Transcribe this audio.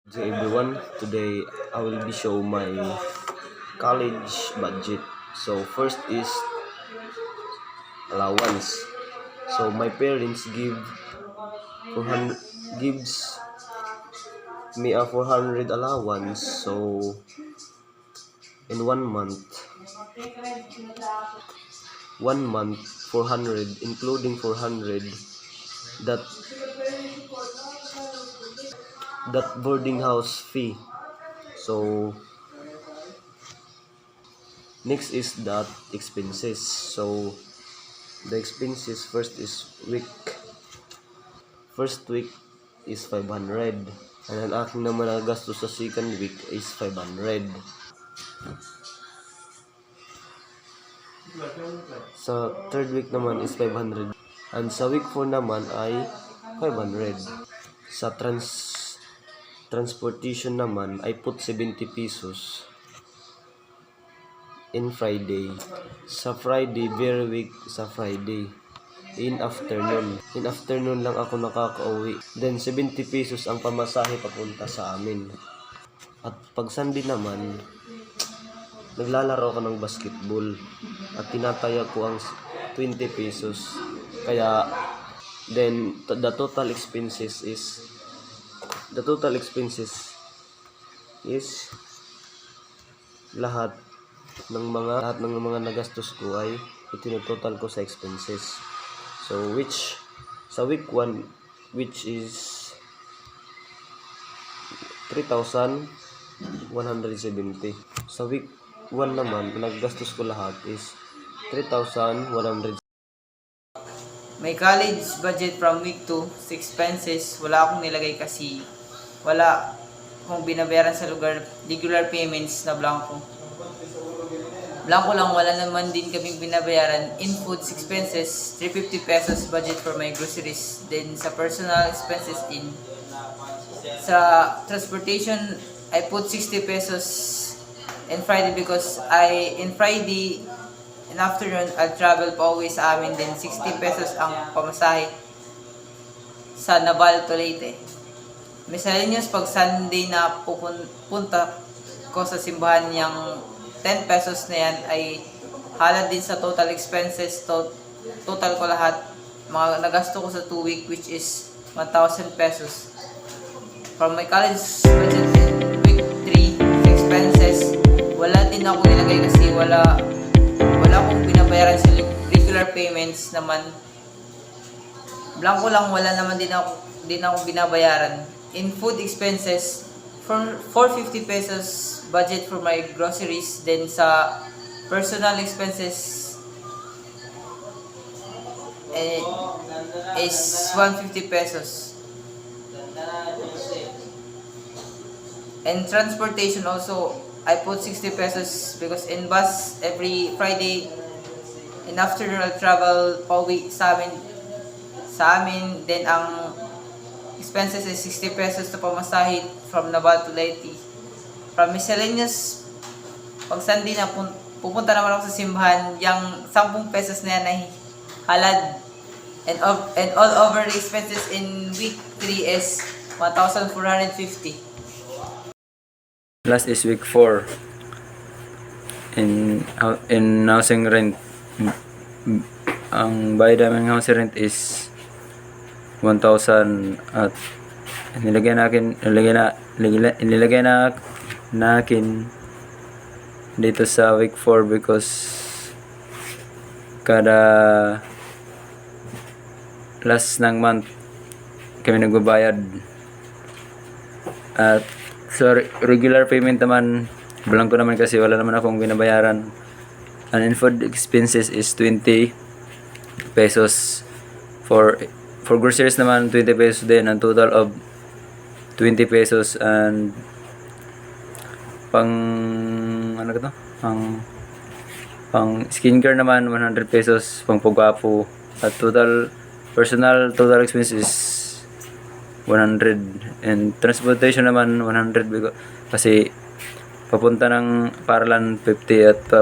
To everyone, today I will be show my college budget. So first is allowance. So my parents give 400 gives me a 400 allowance. So in 1 month 400 including 400 that boarding house fee. So next is that expenses. So the expenses first week is 500, and ang aking naman na gastos sa second week is 500. Sa third week naman is 500, and sa week 4 naman ay 500. Sa transportation naman ay put 70 pesos in Friday. Sa Friday, very week sa Friday. In afternoon lang ako nakakauwi. Then 70 pesos ang pamasahe papunta sa amin. At pag Sunday naman, naglalaro ako ng basketball at tinataya ko ang 20 pesos. Kaya then the total expenses is lahat ng mga nagastos ko ay itinototal ko sa expenses. So sa week 1 which is 3,170. Sa week 1 naman, naggastos ko lahat is 3,100. May college budget from week 2 sa expenses, wala akong nilagay kasi wala akong binabayaran sa lugar, regular payments na blanco. Blanco lang, wala naman din kaming binabayaran. In food expenses, 350 pesos budget for my groceries. Then sa personal expenses sa transportation, I put 60 pesos in Friday because in Friday in afternoon, I'll travel pa uwi sa amin. Then 60 pesos ang pamasahe sa Naval to Leyte. Miscellaneous, pag Sunday na pupunta ko sa simbahan, yung 10 pesos na yan ay halad din sa total expenses. Total ko lahat, mga nagasto ko sa 2 week, which is 1,000 pesos. From my college budget in week 3 expenses, wala din ako nilagay kasi wala akong binabayaran sa regular payments naman. Blanco lang, wala naman din ako binabayaran. In food expenses, 450 pesos budget for my groceries. Then sa personal expenses is 150 pesos. And transportation also, I put 60 pesos because in bus every Friday in afternoon I'll travel pauwi sa amin. Then ang expenses is 60 pesos to pamasahe from Naval to Leyte. From miscellaneous, pag Sunday na pupunta naman ako sa simbahan, yung 10 pesos na yan ay halad. And all over the expenses in week 3 is 1,450. Last is week 4 in housing rent. Ang bayad namin ng housing rent is 1,000 at inilagay nakin dito sa week 4 because kada last ng month kami nagbabayad. At so regular payment naman, blanco naman kasi wala naman akong binabayaran. And in food expenses is 20 pesos. For groceries naman 20 pesos din, ang total of 20 pesos. And pang skincare naman 100 pesos, pang pagwapo. At total expense is 100. And transportation naman 100 kasi papunta ng Paralan 50 at